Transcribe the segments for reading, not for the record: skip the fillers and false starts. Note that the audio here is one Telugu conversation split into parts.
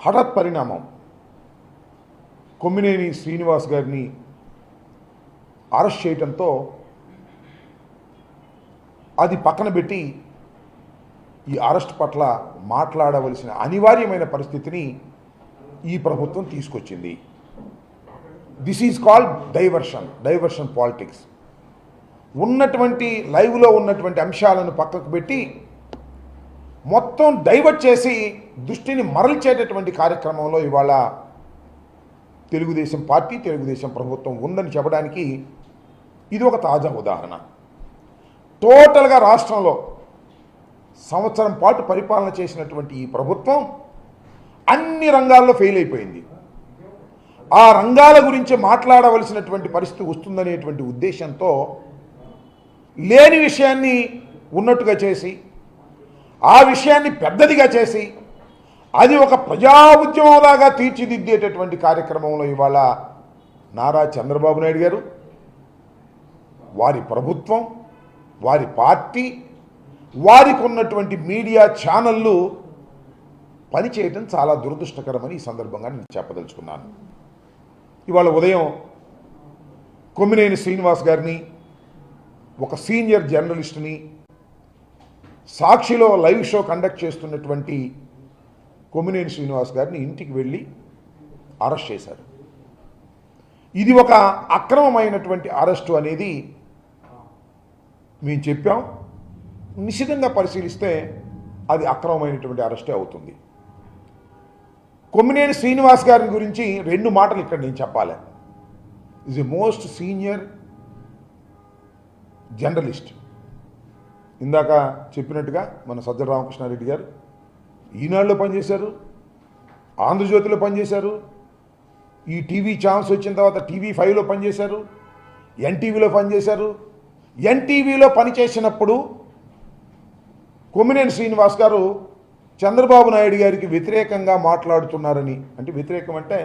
హఠాత్ పరిణామం. కొమ్మినేని శ్రీనివాస్ గారిని అరెస్ట్ చేయడంతో అది పక్కన పెట్టి ఈ అరెస్ట్ పట్ల మాట్లాడవలసిన అనివార్యమైన పరిస్థితిని ఈ ప్రభుత్వం తీసుకొచ్చింది. This is called diversion politics. ఉన్నటువంటి లైవ్లో ఉన్నటువంటి అంశాలను పక్కకు పెట్టి మొత్తం డైవర్ట్ చేసి దృష్టిని మరల్చేటటువంటి కార్యక్రమంలో ఇవాళ తెలుగుదేశం పార్టీ, తెలుగుదేశం ప్రభుత్వం ఉందని చెప్పడానికి ఇది ఒక తాజా ఉదాహరణ. టోటల్గా రాష్ట్రంలో సంవత్సరం పాటు పరిపాలన చేసినటువంటి ఈ ప్రభుత్వం అన్ని రంగాల్లో ఫెయిల్ అయిపోయింది. ఆ రంగాల గురించి మాట్లాడవలసినటువంటి పరిస్థితి వస్తుందనేటువంటి ఉద్దేశంతో లేని విషయాన్ని ఉన్నట్టుగా చేసి, ఆ విషయాన్ని పెద్దదిగా చేసి, అది ఒక ప్రజా ఉద్యమంలాగా తీర్చిదిద్దేటటువంటి కార్యక్రమంలో ఇవాళ నారా చంద్రబాబు నాయుడు గారు, వారి ప్రభుత్వం, వారి పార్టీ, వారికి ఉన్నటువంటి మీడియా ఛానళ్ళు పనిచేయటం చాలా దురదృష్టకరమని ఈ సందర్భంగా నేను చెప్పదలుచుకున్నాను. ఇవాళ ఉదయం కొమ్మినేని శ్రీనివాస్ గారిని, ఒక సీనియర్ జర్నలిస్టుని, సాక్షిలో లైవ్ షో కండక్ట్ చేస్తున్నటువంటి కొమ్మినేని శ్రీనివాస్ గారిని ఇంటికి వెళ్ళి అరెస్ట్ చేశారు. ఇది ఒక అక్రమమైనటువంటి అరెస్టు అనేది మేము చెప్పాం. నిశితంగా పరిశీలిస్తే అది అక్రమమైనటువంటి అరెస్టే అవుతుంది. కొమ్మినేని శ్రీనివాస్ గారి గురించి రెండు మాటలు ఇక్కడ నేను చెప్పాలి. Is a most senior journalist. ఇందాక చెప్పినట్టుగా మన సజ్జల రామకృష్ణారెడ్డి గారు ఈనాడులో పనిచేశారు, ఆంధ్రజ్యోతిలో పనిచేశారు, ఈ టీవీ ఛానల్స్ వచ్చిన తర్వాత TV5లో పనిచేశారు, ఎన్టీవీలో పనిచేశారు. ఎన్టీవీలో పనిచేసినప్పుడు కొమ్మినేని శ్రీనివాస్ గారు చంద్రబాబు నాయుడు గారికి వ్యతిరేకంగా మాట్లాడుతున్నారని, అంటే వ్యతిరేకం అంటే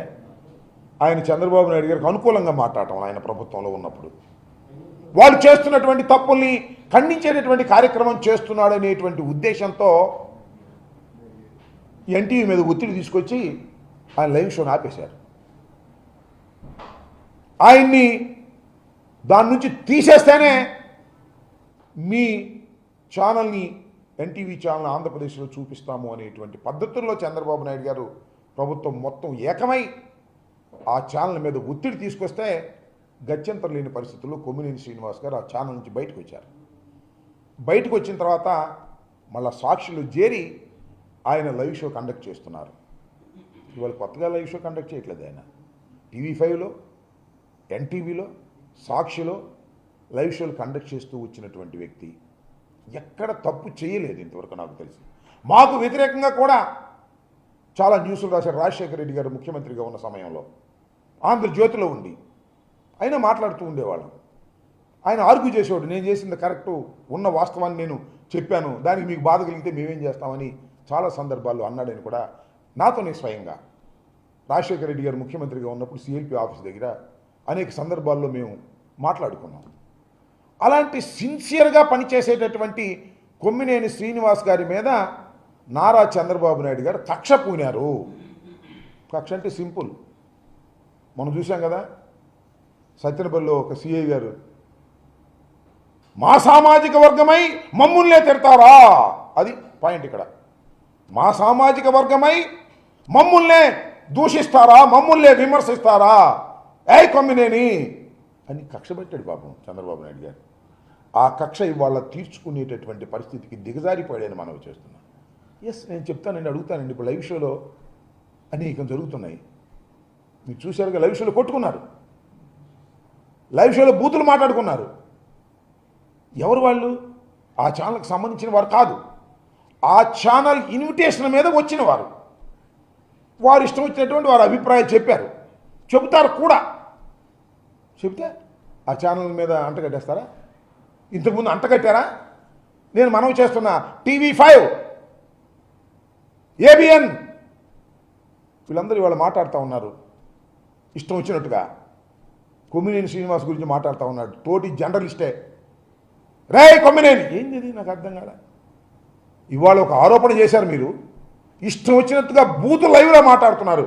ఆయన చంద్రబాబు నాయుడు గారికి అనుకూలంగా మాట్లాడటం, ఆయన ప్రభుత్వంలో ఉన్నప్పుడు వాళ్ళు చేస్తున్నటువంటి తప్పుల్ని ఖండించేటటువంటి కార్యక్రమం చేస్తున్నాడనేటువంటి ఉద్దేశంతో ఎన్టీవీ మీద ఒత్తిడి తీసుకొచ్చి ఆయన లైవ్ షోని ఆపేశారు. ఆయన్ని దాని నుంచి తీసేస్తేనే మీ ఛానల్ని, ఎన్టీవీ ఛానల్ ఆంధ్రప్రదేశ్లో చూపిస్తాము అనేటువంటి పద్ధతుల్లో చంద్రబాబు నాయుడు గారు ప్రభుత్వం మొత్తం ఏకమై ఆ ఛానల్ మీద ఒత్తిడి తీసుకొస్తే గత్యంతరం లేని పరిస్థితుల్లో కొమ్మినేని శ్రీనివాస్ గారు ఆ ఛానల్ నుంచి బయటకు వచ్చారు. బయటకు వచ్చిన తర్వాత మళ్ళీ సాక్షులు చేరి ఆయన లైవ్ షో కండక్ట్ చేస్తున్నారు. ఇవాళ కొత్తగా లైవ్ షో కండక్ట్ చేయట్లేదు. ఆయన TV5లో, ఎన్టీవీలో, సాక్షిలో లైవ్ షోలు కండక్ట్ చేస్తూ వచ్చినటువంటి వ్యక్తి. ఎక్కడ తప్పు చేయలేదు ఇంతవరకు నాకు తెలిసి. మాకు వ్యతిరేకంగా కూడా చాలా న్యూస్లు రాశారు. రాజశేఖర రెడ్డి గారు ముఖ్యమంత్రిగా ఉన్న సమయంలో ఆంధ్రజ్యోతిలో ఉండి అయినా మాట్లాడుతూ ఉండేవాళ్ళం. ఆయన ఆర్గ్యూ చేసేవాడు, నేను చేసింది కరెక్టు, ఉన్న వాస్తవాన్ని నేను చెప్పాను, దానికి మీకు బాధ కలిగితే మేమేం చేస్తామని చాలా సందర్భాల్లో అన్నాడని కూడా నాతోనే స్వయంగా. రాజశేఖర రెడ్డి గారు ముఖ్యమంత్రిగా ఉన్నప్పుడు CLP ఆఫీస్ దగ్గర అనేక సందర్భాల్లో మేము మాట్లాడుకున్నాం. అలాంటి సిన్సియర్గా పనిచేసేటటువంటి కొమ్మినేని శ్రీనివాస్ గారి మీద నారా చంద్రబాబు నాయుడు గారు కక్ష పూనారు. కక్ష అంటే సింపుల్, మనం చూసాం కదా, సత్యనపల్లిలో ఒక CI గారు మా సామాజిక వర్గమై మమ్ముల్నే తిడతారా, అది పాయింట్ ఇక్కడ. మా సామాజిక వర్గమై మమ్ముల్నే దూషిస్తారా, మమ్ముల్నే విమర్శిస్తారా, ఏ కొమ్మినేని అని కక్ష పెట్టాడు పాపం చంద్రబాబు నాయుడు గారు. ఆ కక్ష ఇవాళ తీర్చుకునేటటువంటి పరిస్థితికి దిగజారిపోయాడని మనవి చేస్తున్నాం. ఎస్, నేను చెప్తానండి, అడుగుతానండి. ఇప్పుడు లైవ్ షోలో అనేకం జరుగుతున్నాయి. మీరు చూశారుగా, లైవ్ షోలో కొట్టుకున్నారు, లైవ్ షోలో బూతులు మాట్లాడుకున్నారు. ఎవరు వాళ్ళు? ఆ ఛానల్కి సంబంధించిన వారు కాదు. ఆ ఛానల్ ఇన్విటేషన్ మీద వచ్చిన వారు. వారు ఇష్టం వచ్చినటువంటి వారు అభిప్రాయాలు చెప్పారు, చెబుతారు కూడా. చెబితే ఆ ఛానల్ మీద అంటగట్టేస్తారా? ఇంతకుముందు అంటగట్టారా? నేను మనవి చేస్తున్నా, TV5, ABN వీళ్ళందరూ ఇవాళ మాట్లాడుతూ ఉన్నారు ఇష్టం వచ్చినట్టుగా. కొమ్మినేని శ్రీనివాస్ గురించి మాట్లాడుతూ ఉన్నాడు, తోటి జర్నలిస్టే. రే కొమ్మినేని, ఏంది నాకు అర్థం కాలే. ఇవాళ ఒక ఆరోపణ చేశారు మీరు, ఇష్టం వచ్చినట్టుగా బూతు లైవ్లో మాట్లాడుతున్నారు.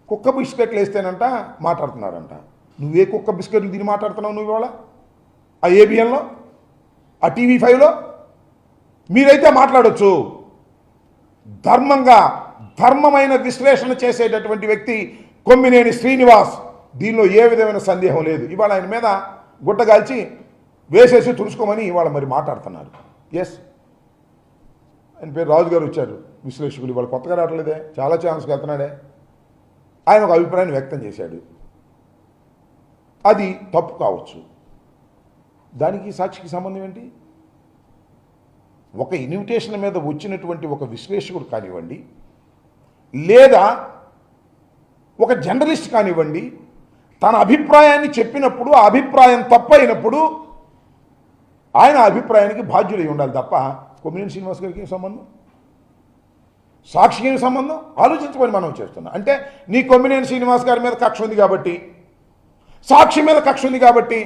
కుక్క బిస్కెట్లు వేస్తేనంట మాట్లాడుతున్నారంట. నువ్వే కుక్క బిస్కెట్లు తిని మాట్లాడుతున్నావు నువ్వు ఇవాళ ఆ ఏబిఎన్లో, ఆ TV5లో? మీరైతే మాట్లాడొచ్చు. ధర్మమైన విశ్లేషణ చేసేటటువంటి వ్యక్తి కొమ్మినేని శ్రీనివాస్. దీనిలో ఏ విధమైన సందేహం లేదు. ఇవాళ ఆయన మీద గుట్టగాల్చి వేసేసి తుడుచుకోమని ఇవాళ మరి మాట్లాడుతున్నారు. ఎస్, ఆయన పేరు రాజు గారు వచ్చారు, విశ్లేషకులు. ఇవాళ కొత్తగా రావట్లేదే, చాలా ఛానల్స్కి వెళ్తున్నాడే. ఆయన ఒక అభిప్రాయాన్ని వ్యక్తం చేశాడు. అది తప్పు కావచ్చు. దానికి సాక్షికి సంబంధం ఏంటి? ఒక ఇన్విటేషన్ మీద వచ్చినటువంటి ఒక విశ్లేషకుడు కానివ్వండి, లేదా ఒక జర్నలిస్ట్ కానివ్వండి, తన అభిప్రాయాన్ని చెప్పినప్పుడు ఆ అభిప్రాయం తప్పైనప్పుడు ఆయన అభిప్రాయానికి బాధ్యులై ఉండాలి తప్ప కొమ్మినేని శ్రీనివాస్ గారికి ఏం సంబంధం, సాక్షికి ఏం సంబంధం? ఆలోచించమని మనం చేస్తున్నాం. అంటే నీ కొమ్మినేని శ్రీనివాస్ గారి మీద కక్ష ఉంది కాబట్టి, సాక్షి మీద కక్ష ఉంది కాబట్టి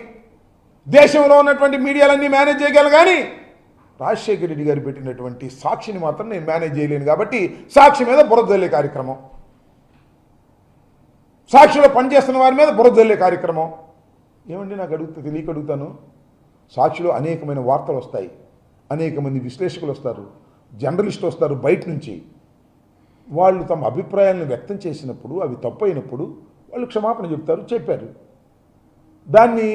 దేశంలో ఉన్నటువంటి మీడియాలన్నీ మేనేజ్ చేయగలను, కానీ రాజశేఖర రెడ్డి గారు పెట్టినటువంటి సాక్షిని మాత్రం నేను మేనేజ్ చేయలేను కాబట్టి సాక్షి మీద బురద జల్లే కార్యక్రమం, సాక్షిలో పనిచేస్తున్న వారి మీద బురద జల్లే కార్యక్రమం. ఏమండి నాకు తెలియక అడుగుతాను. సాక్షిలో అనేకమైన వార్తలు వస్తాయి, అనేక మంది విశ్లేషకులు వస్తారు, జర్నలిస్టులు వస్తారు బయట నుంచి. వాళ్ళు తమ అభిప్రాయాలను వ్యక్తం చేసినప్పుడు అవి తప్పైనప్పుడు వాళ్ళు క్షమాపణ చెప్తారు, చెప్పారు. దాన్ని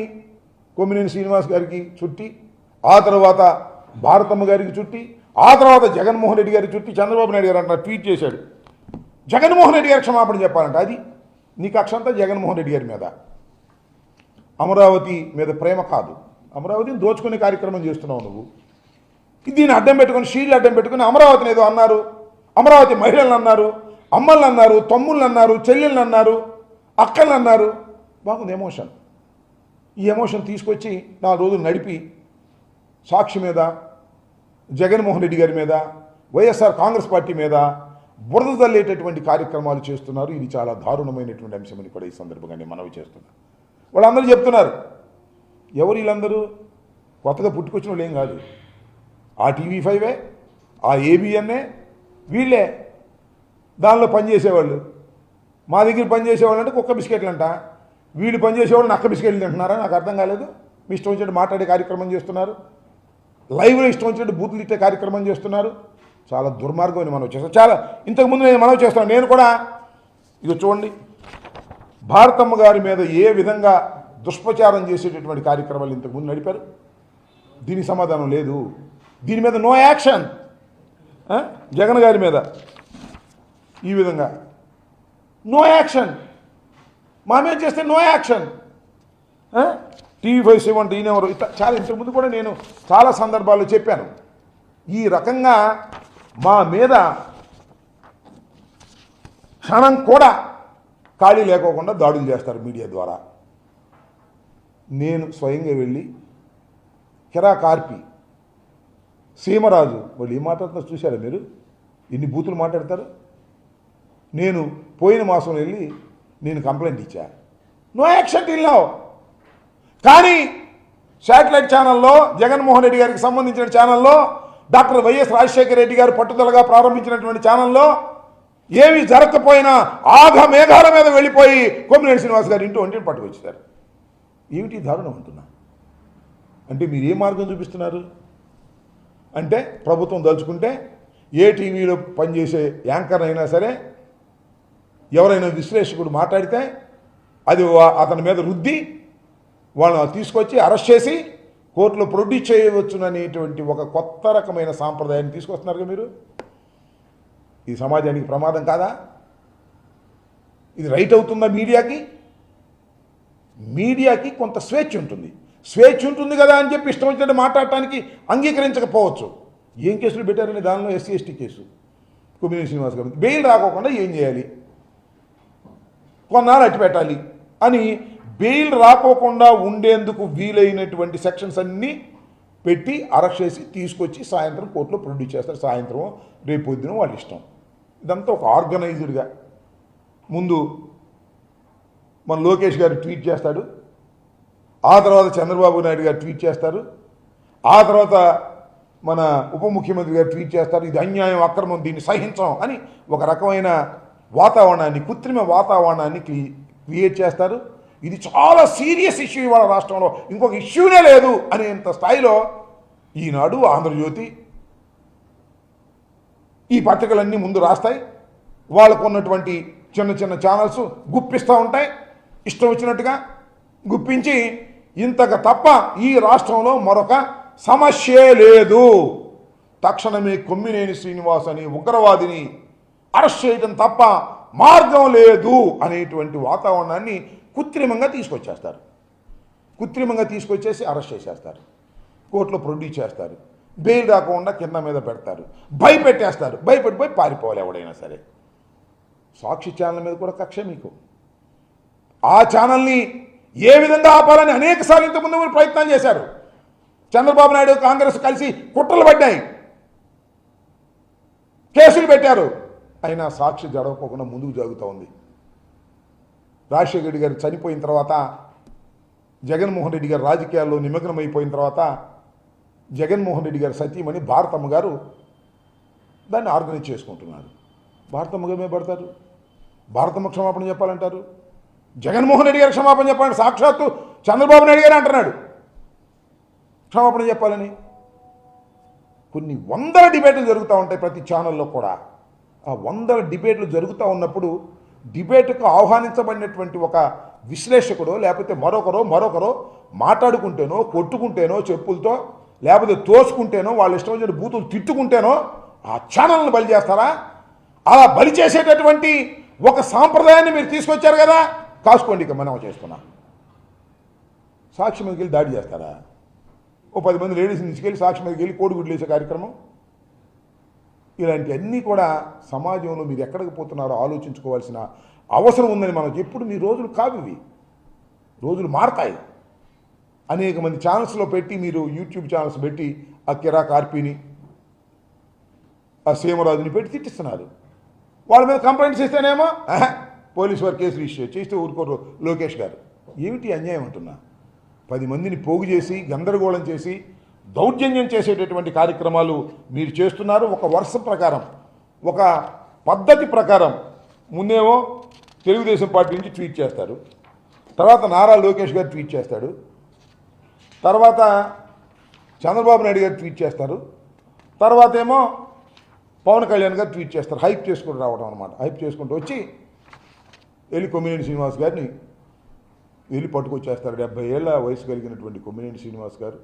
కొమ్మినేని శ్రీనివాస్ గారికి చుట్టి, ఆ తర్వాత భారతమ్మ గారికి చుట్టి, ఆ తర్వాత జగన్మోహన్ రెడ్డి గారికి చుట్టి చంద్రబాబు నాయుడు గారు అంటారు, ట్వీట్ చేశాడు, జగన్మోహన్ రెడ్డి గారు క్షమాపణ చెప్పాలంట. అది నీ కక్ష అంతా జగన్మోహన్ రెడ్డి గారి మీద. అమరావతి మీద ప్రేమ కాదు, అమరావతిని దోచుకునే కార్యక్రమం చేస్తున్నావు నువ్వు. దీన్ని అడ్డం పెట్టుకుని, షీల్డ్ అడ్డం పెట్టుకుని అమరావతిని ఏదో అన్నారు, అమరావతి మహిళలను అన్నారు, అమ్మల్ని అన్నారు, తమ్ముళ్ళని అన్నారు, చెల్లెళ్ళని అన్నారు, అక్కల్ని అన్నారు. బాగుంది ఎమోషన్. ఈ ఎమోషన్ తీసుకొచ్చి 4 రోజులు నడిపి సాక్షి మీద, జగన్మోహన్ రెడ్డి గారి మీద, వైఎస్ఆర్ కాంగ్రెస్ పార్టీ మీద బురద తల్లేటటువంటి కార్యక్రమాలు చేస్తున్నారు. ఇది చాలా దారుణమైనటువంటి అంశమని కూడా ఈ సందర్భంగా నేను మనవి చేస్తున్నాను. వాళ్ళందరూ చెప్తున్నారు. ఎవరు వీళ్ళందరూ? కొత్తగా పుట్టుకొచ్చిన వాళ్ళు ఏం కాదు. ఆ TV5, ఆ ABNఏ, వీళ్ళే దానిలో పనిచేసేవాళ్ళు. మా దగ్గర పనిచేసేవాళ్ళు అంటే కుక్క బిస్కెట్లు అంట, వీళ్ళు పనిచేసేవాళ్ళు నక్క బిస్కెట్లు తింటున్నారా? నాకు అర్థం కాలేదు. మీ ఇష్టం వచ్చినట్టు మాట్లాడే కార్యక్రమం చేస్తున్నారు, లైవ్లో ఇష్టం వచ్చినట్టు బూతులు ఇచ్చే కార్యక్రమం చేస్తున్నారు. చాలా దుర్మార్గం అని మనం చేస్తాం. చాలా ఇంతకుముందు నేను మనవి చేస్తాను. నేను కూడా ఇది చూడండి, భారతమ్మ గారి మీద ఏ విధంగా దుష్ప్రచారం చేసేటటువంటి కార్యక్రమాలు ఇంతకుముందు నడిపారు. దీనికి సమాధానం లేదు. దీని మీద నో యాక్షన్. జగన్ గారి మీద ఈ విధంగా నో యాక్షన్, మా మీద చేస్తే నో యాక్షన్. TV5 7 ఈయనెవరు? చాలా ఇంతకుముందు కూడా నేను చాలా సందర్భాల్లో చెప్పాను. ఈ రకంగా మా మీద క్షణం కూడా ఖాళీ లేకోకుండా దాడులు చేస్తారు మీడియా ద్వారా. నేను స్వయంగా వెళ్ళి కిరా కార్పి, సీమరాజు, వాళ్ళు ఏం మాట్లాడుతున్నారు చూశారా మీరు? ఎన్ని బూతులు మాట్లాడతారు. నేను పోయిన మాసం వెళ్ళి నేను కంప్లైంట్ ఇచ్చా, నో యాక్షన్ టిల్ నౌ. కానీ శాటిలైట్ ఛానల్లో, జగన్మోహన్ రెడ్డి గారికి సంబంధించిన ఛానల్లో, డాక్టర్ వైఎస్ రాజశేఖర రెడ్డి గారు పట్టుదలగా ప్రారంభించినటువంటి ఛానల్లో ఏమి జరగకపోయినా ఆఘ మేఘాల మీద వెళ్ళిపోయి కొమ్మినేని శ్రీనివాస్ గారు ఒంటిని పట్టుకొచ్చారు. ఏమిటి దారుణం అంటున్నా? అంటే మీరు ఏ మార్గం చూపిస్తున్నారు? అంటే ప్రభుత్వం దలుచుకుంటే ఏ టీవీలో పనిచేసే యాంకర్ అయినా సరే, ఎవరైనా విశ్లేషకుడు మాట్లాడితే అది అతని మీద రుద్ది వాళ్ళని తీసుకొచ్చి అరెస్ట్ చేసి కోర్టులో ప్రొడ్యూస్ చేయవచ్చుననేటువంటి ఒక కొత్త రకమైన సాంప్రదాయాన్ని తీసుకొస్తున్నారు మీరు. ఇది సమాజానికి ప్రమాదం కాదా? ఇది రైట్ అవుతుందా మీడియాకి? మీడియాకి కొంత స్వేచ్ఛ ఉంటుంది. స్వేచ్ఛ ఉంటుంది కదా అని చెప్పి ఇష్టం వచ్చినట్టు మాట్లాడటానికి అంగీకరించకపోవచ్చు. ఏం కేసులు పెట్టారని దానిలో SC ST case Kommineni Srinivas గారు బెయిల్ రాకోకుండా ఏం చేయాలి, కొన్నాళ్ళు అట్టి పెట్టాలి అని బెయిల్ రాకోకుండా ఉండేందుకు వీలైనటువంటి సెక్షన్స్ అన్నీ పెట్టి అరెస్ట్ చేసి తీసుకొచ్చి సాయంత్రం కోర్టులో ప్రొడ్యూస్ చేస్తారు. సాయంత్రం రేపు పొద్దున వాళ్ళ ఇష్టం. ఇదంతా ఒక ఆర్గనైజ్డ్గా. ముందు మన లోకేష్ గారు ట్వీట్ చేస్తాడు, ఆ తర్వాత చంద్రబాబు నాయుడు గారు ట్వీట్ చేస్తారు, ఆ తర్వాత మన ఉప ముఖ్యమంత్రి గారు ట్వీట్ చేస్తారు, ఇది అన్యాయం, అక్రమం, దీన్ని సహించం అని ఒక రకమైన వాతావరణాన్ని, కృత్రిమ వాతావరణాన్ని క్రియేట్ చేస్తారు. ఇది చాలా సీరియస్ ఇష్యూ ఇవాళ రాష్ట్రంలో, ఇంకొక ఇష్యూనే లేదు అనేంత స్థాయిలో ఈనాడు, ఆంధ్రజ్యోతి ఈ పత్రికలన్నీ ముందు రాస్తాయి. వాళ్ళకు ఉన్నటువంటి చిన్న చిన్న ఛానల్స్ గుప్పిస్తూ ఉంటాయి, ఇష్టం వచ్చినట్టుగా గుప్పించి ఇంతకు తప్ప ఈ రాష్ట్రంలో మరొక సమస్యే లేదు, తక్షణమే కొమ్మినేని శ్రీనివాస్ అని ఉగ్రవాదిని అరెస్ట్ చేయడం తప్ప మార్గం లేదు అనేటువంటి వాతావరణాన్ని కృత్రిమంగా తీసుకొచ్చేస్తారు. కృత్రిమంగా తీసుకొచ్చేసి అరెస్ట్ చేసేస్తారు, కోర్టులో ప్రొడ్యూస్ చేస్తారు, బెయిల్ రాకుండా కింద మీద పెడతారు, భయపెట్టేస్తారు, భయపెట్టిపోయి పారిపోవాలి ఎవడైనా సరే. సాక్షి ఛానల్ మీద కూడా కక్ష మీకు. ఆ ఛానల్ని ఏ విధంగా ఆపాలని అనేక సార్లు ఇంతకుముందు మీరు ప్రయత్నం చేశారు. చంద్రబాబు నాయుడు కాంగ్రెస్ కలిసి కుట్రలు పడ్డాయి, కేసులు పెట్టారు, అయినా సాక్షి జరగకోకుండా ముందుకు జరుగుతూ ఉంది. రాజశేఖర రెడ్డి గారు చనిపోయిన తర్వాత, జగన్మోహన్ రెడ్డి గారు రాజకీయాల్లో నిమగ్నమైపోయిన తర్వాత, జగన్మోహన్ రెడ్డి గారి సతీమణి భారతమ్మ గారు దాన్ని ఆర్గనైజ్ చేసుకుంటున్నారు. భారతమ్మ గారు మీద పడతారు, భారతమ్మ క్షమాపణ చెప్పాలంటారు, జగన్మోహన్ రెడ్డి గారు క్షమాపణ చెప్పాలంటే సాక్షాత్తు చంద్రబాబు నాయుడు గారు అంటున్నాడు క్షమాపణ చెప్పాలని. కొన్ని వందల డిబేట్లు జరుగుతూ ఉంటాయి ప్రతి ఛానల్లో కూడా. ఆ వందల డిబేట్లు జరుగుతూ ఉన్నప్పుడు డిబేట్కు ఆహ్వానించబడినటువంటి ఒక విశ్లేషకుడో లేకపోతే మరొకరో మాట్లాడుకుంటేనో, కొట్టుకుంటేనో, చెప్పులతో లేకపోతే తోసుకుంటేనో, వాళ్ళు ఇష్టం వచ్చిన బూతులు తిట్టుకుంటేనో ఆ ఛానల్ని బలి చేస్తారా? అలా బలి చేసేటటువంటి ఒక సాంప్రదాయాన్ని మీరు తీసుకొచ్చారు కదా, కాసుకోండి. ఇక మనం చేస్తున్నాం. సాక్షి మీదకి వెళ్ళి దాడి చేస్తారా? ఓ 10 మంది లేడీస్ని తీసుకెళ్ళి సాక్షి మీదకి వెళ్ళి కోడిగుడ్లు వేసే కార్యక్రమం. ఇలాంటివన్నీ కూడా సమాజంలో మీరు ఎక్కడికి పోతున్నారో ఆలోచించుకోవాల్సిన అవసరం ఉందని మనకు. ఎప్పుడు మీ రోజులు కావివి, రోజులు మారతాయి. అనేక మంది ఛానల్స్లో పెట్టి, మీరు యూట్యూబ్ ఛానల్స్ పెట్టి ఆ కిరా కార్పీని, ఆ సీమరాజుని పెట్టి తిట్టిస్తున్నారు. వాళ్ళ మీద కంప్లైంట్స్ ఇస్తేనేమో పోలీసు వారు కేసు రిజిస్టర్ చేస్తే ఊరుకోరు లోకేష్ గారు. ఏమిటి అన్యాయం అంటున్నా? 10 మందిని పోగు చేసి, గందరగోళం చేసి, దౌర్జన్యం చేసేటటువంటి కార్యక్రమాలు మీరు చేస్తున్నారు. ఒక వరుస ప్రకారం, ఒక పద్ధతి ప్రకారం ముందేమో తెలుగుదేశం పార్టీ నుంచి ట్వీట్ చేస్తారు, తర్వాత నారా లోకేష్ గారు ట్వీట్ చేస్తాడు, తర్వాత చంద్రబాబు నాయుడు గారు ట్వీట్ చేస్తారు, తర్వాత ఏమో పవన్ కళ్యాణ్ గారు ట్వీట్ చేస్తారు. హైప్ చేసుకుంటూ రావడం అనమాట. హైప్ చేసుకుంటూ వచ్చి వెళ్ళి కొమ్మినేని శ్రీనివాస్ గారిని వెళ్ళి పట్టుకొచ్చేస్తారు. 70 ఏళ్ల వయసు కలిగినటువంటి కొమ్మినేని శ్రీనివాస్ గారు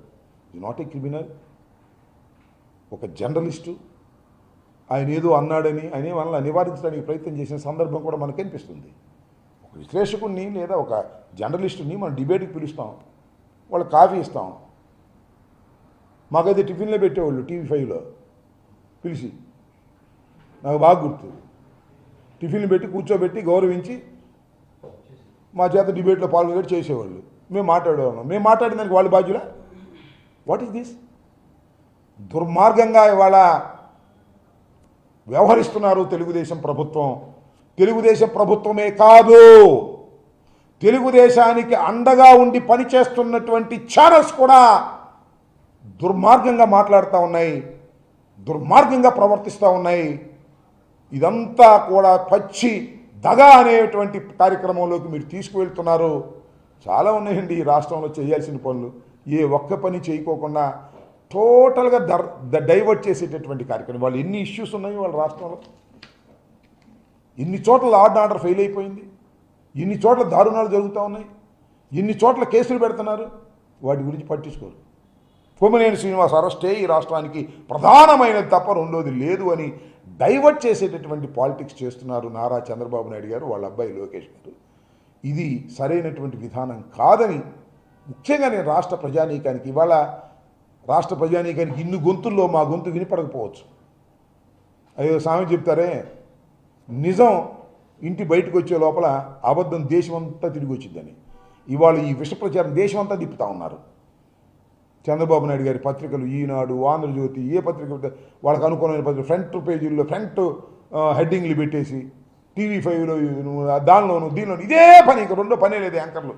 ఈజ్ నాట్ ఏ క్రిమినల్, ఒక జర్నలిస్టు. ఆయన ఏదో అన్నాడని ఆయన వల్ల నివారించడానికి ప్రయత్నం చేసిన సందర్భం కూడా మనకు కనిపిస్తుంది. ఒక విశ్లేషకుడిని లేదా ఒక జర్నలిస్టుని మనం డిబేట్కి పిలుస్తాం, వాళ్ళు కాఫీ ఇస్తాం. మాకైతే టిఫిన్లో పెట్టేవాళ్ళు TV5లో పిలిచి, నాకు బాగా గుర్తు. టిఫిన్లు పెట్టి కూర్చోబెట్టి గౌరవించి మా చేత డిబేట్లో పాల్గొనేట్టు చేసేవాళ్ళు. మేము మాట్లాడేవాళ్ళం. మేము మాట్లాడిన దానికి వాళ్ళు బాధ్యులా? What is this? దుర్మార్గంగా ఇవాళ వ్యవహరిస్తున్నారు తెలుగుదేశం ప్రభుత్వం. తెలుగుదేశం ప్రభుత్వమే కాదు, తెలుగుదేశానికి అండగా ఉండి పనిచేస్తున్నటువంటి ఛానల్స్ కూడా దుర్మార్గంగా మాట్లాడుతూ ఉన్నాయి, దుర్మార్గంగా ప్రవర్తిస్తూ ఉన్నాయి. ఇదంతా కూడా పచ్చి దగా అనేటువంటి కార్యక్రమంలోకి మీరు తీసుకువెళ్తున్నారు. చాలా ఉన్నాయండి ఈ రాష్ట్రంలో చేయాల్సిన పనులు. ఏ ఒక్క పని చేయకోకుండా టోటల్గా డైవర్ట్ చేసేటటువంటి కార్యక్రమం. వాళ్ళు ఎన్ని ఇష్యూస్ ఉన్నాయి వాళ్ళ రాష్ట్రంలో, ఇన్ని చోట్ల లా అండ్ ఆర్డర్ ఫెయిల్ అయిపోయింది, ఇన్ని చోట్ల దారుణాలు జరుగుతూ ఉన్నాయి, ఇన్ని చోట్ల కేసులు పెడుతున్నారు, వాటి గురించి పట్టించుకోరు. కొమ్మినేని శ్రీనివాస్ అరెస్టే ఈ రాష్ట్రానికి ప్రధానమైనది తప్ప రెండోది లేదు అని డైవర్ట్ చేసేటటువంటి పాలిటిక్స్ చేస్తున్నారు నారా చంద్రబాబు నాయుడు గారు, వాళ్ళ అబ్బాయి లోకేష్ గారు. ఇది సరైనటువంటి విధానం కాదని ముఖ్యంగా నేను రాష్ట్ర ప్రజానీకానికి, ఇవాళ రాష్ట్ర ప్రజానీకానికి ఇన్ని గొంతుల్లో మా గొంతు వినపడకపోవచ్చు. అయ్యో సామెత చెప్తారే, నిజం ఇంటి బయటకు వచ్చే లోపల అబద్ధం దేశమంతా తిరిగి వచ్చిందని. ఇవాళ ఈ విష ప్రచారం దేశమంతా తిప్పుతూ ఉన్నారు. చంద్రబాబు నాయుడు గారి పత్రికలు, ఈనాడు, ఆంధ్రజ్యోతి, ఏ పత్రిక వాళ్ళకి అనుకూలమైన పత్రిక ఫ్రంట్ పేజీల్లో ఫ్రంట్ హెడ్డింగ్లు పెట్టేసి, TV5లో దానిలోను దీనిలోను ఇదే పని, ఇక రెండో పనే లేదు యాంకర్లు.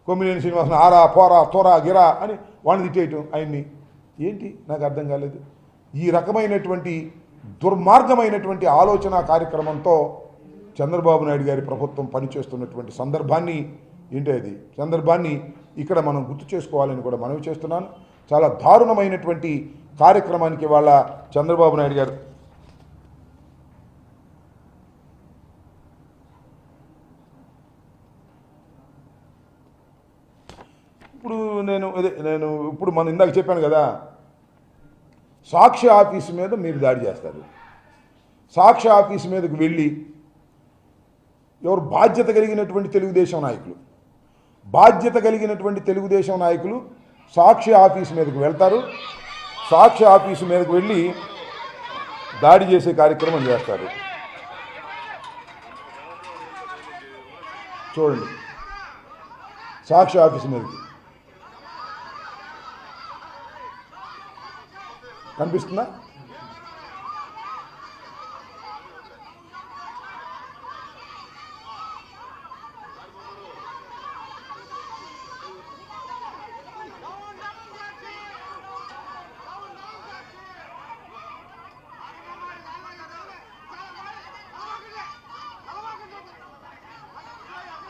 కొమ్మినేని శ్రీనివాసన్ ఆరా పోరా తోరా గిరా అని వాళ్ళని తిట్టేయటం, ఆయన్ని ఏంటి నాకు అర్థం కాలేదు. ఈ రకమైనటువంటి దుర్మార్గమైనటువంటి ఆలోచన కార్యక్రమంతో చంద్రబాబు నాయుడు గారి ప్రభుత్వం పనిచేస్తున్నటువంటి సందర్భాన్ని ఇక్కడ మనం గుర్తు చేసుకోవాలని కూడా మనవి చేస్తున్నాను. చాలా దారుణమైనటువంటి కార్యక్రమానికి వాళ్ళ చంద్రబాబు నాయుడు గారు ఇప్పుడు మనం ఇందాక చెప్పాను కదా, సాక్షి ఆఫీసు మీద మీరు దాడి చేస్తారు. సాక్షి ఆఫీసు మీదకు వెళ్ళి ఎవరు బాధ్యత కలిగినటువంటి తెలుగుదేశం నాయకులు సాక్షి ఆఫీసు మీదకు వెళ్తారు. సాక్షి ఆఫీసు మీదకు వెళ్ళి దాడి చేసే కార్యక్రమం చేస్తారు. చూడండి, సాక్షి ఆఫీసు మీదకి కనిపిస్తుందా?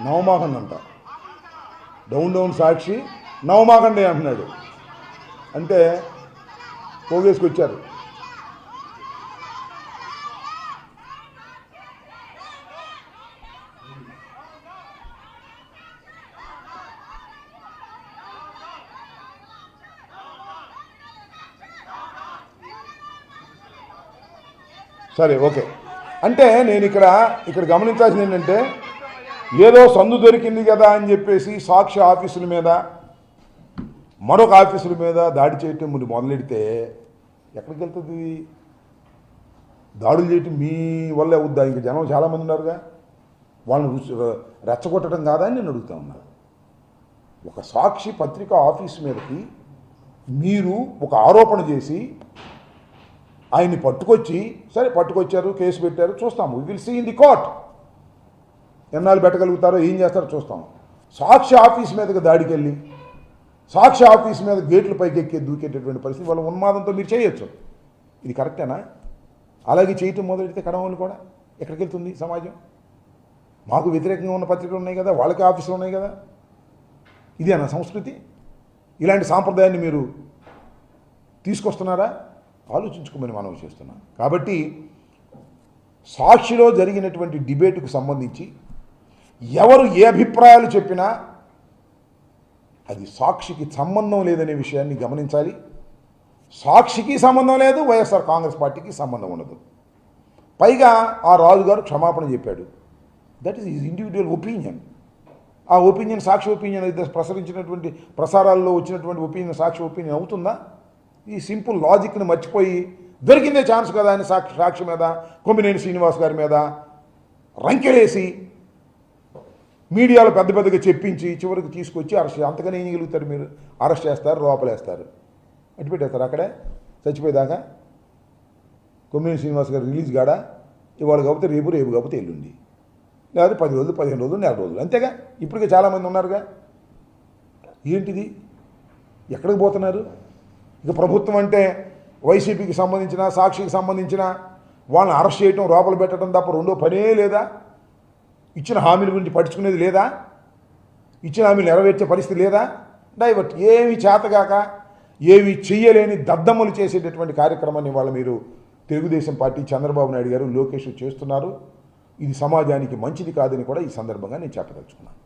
నవమాకండి అంట, డౌన్ సాక్షి నవమాకండి అంటున్నాడు. అంటే పోగేసుకొచ్చారు. సరే, ఓకే. అంటే నేను ఇక్కడ గమనించాల్సింది ఏంటంటే, ఏదో సందు దొరికింది కదా అని చెప్పేసి సాక్షి ఆఫీసుల మీద మరొక ఆఫీసుల మీద దాడి చేయటం మొదలెడితే ఎక్కడికి వెళ్తుంది? దాడులు చేయటం మీ వల్ల అవుద్దా? ఇంక జనం చాలామంది ఉన్నారుగా, వాళ్ళని రెచ్చగొట్టడం కాదా అని నేను అడుగుతా ఉన్నా. ఒక సాక్షి పత్రిక ఆఫీసు మీదకి మీరు ఒక ఆరోపణ చేసి ఆయన్ని పట్టుకొచ్చారు, కేసు పెట్టారు, చూస్తాము. We will see in the court. ఎన్నాళ్ళు పెట్టగలుగుతారో, ఏం చేస్తారో చూస్తాం. సాక్షి ఆఫీస్ మీదకి దాడికి వెళ్ళి సాక్షి ఆఫీస్ మీద గేట్లు పైకి దూకేటటువంటి పరిస్థితి వాళ్ళ ఉన్మాదంతో మీరు చేయొచ్చు. ఇది కరెక్టేనా? అలాగే చేయటం మొదలెడితే కడవలు కూడా ఎక్కడికి వెళ్తుంది సమాజం? మాకు వ్యతిరేకంగా ఉన్న పత్రికలు ఉన్నాయి కదా, వాళ్ళకి ఆఫీసులు ఉన్నాయి కదా. ఇదేనా సంస్కృతి? ఇలాంటి సాంప్రదాయాన్ని మీరు తీసుకొస్తున్నారా? ఆలోచించుకోమని మనం చేస్తున్నాం. కాబట్టి సాక్షిలో జరిగినటువంటి డిబేటుకు సంబంధించి ఎవరు ఏ అభిప్రాయాలు చెప్పినా అది సాక్షికి సంబంధం లేదనే విషయాన్ని గమనించాలి. సాక్షికి సంబంధం లేదు, వైఎస్ఆర్ కాంగ్రెస్ పార్టీకి సంబంధం ఉండదు. పైగా ఆ రాజుగారు క్షమాపణ చెప్పాడు. That is his individual opinion. ఆ ఒపీనియన్ సాక్షి ఒపీనియన్ అయితే ప్రసరించినటువంటి ప్రసారాల్లో వచ్చినటువంటి ఒపీనియన్ సాక్షి ఒపీనియన్ అవుతుందా? ఈ సింపుల్ లాజిక్ని మర్చిపోయి దొరికిందే ఛాన్స్ కదా అని సాక్షి మీద, కొమ్మినేని శ్రీనివాస్ గారి మీద రంకెలేసి మీడియాలో పెద్దగా చెప్పించి చివరికి తీసుకొచ్చి అరెస్ట్. అంతగానే ఏం చేయగలుగుతారు మీరు? అరెస్ట్ చేస్తారు, లోపలేస్తారు, అటు పెట్టేస్తారు. అక్కడే చచ్చిపోయేదాకా కొమ్మినేని శ్రీనివాస్ గారు రిలీజ్ కాడా? ఇవాళ కాకపోతే రేపు కాకపోతే ఎల్లుండి, లేదా 10 రోజులు, 15 రోజులు, 4 రోజులు, అంతేగా. ఇప్పటికే చాలామంది ఉన్నారుగా. ఏంటిది? ఎక్కడికి పోతున్నారు? ఇక ప్రభుత్వం అంటే వైసీపీకి సంబంధించిన, సాక్షికి సంబంధించిన వాళ్ళని అరెస్ట్ చేయటం, లోపల పెట్టడం తప్ప రెండో పనే లేదా? ఇచ్చిన హామీల గురించి పట్టించుకునేది లేదా? ఇచ్చిన హామీలు నెరవేర్చే పరిస్థితి లేదా? డైవర్ట్. ఏమి చేతగాక, ఏమి చెయ్యలేని దద్దమ్మలు చేసేటటువంటి కార్యక్రమాన్ని వాళ్ళు మీరు తెలుగుదేశం పార్టీ, చంద్రబాబు నాయుడు గారు, లోకేష్ చేస్తున్నారు. ఇది సమాజానికి మంచిది కాదని కూడా ఈ సందర్భంగా నేను చెప్పదలుచుకున్నాను.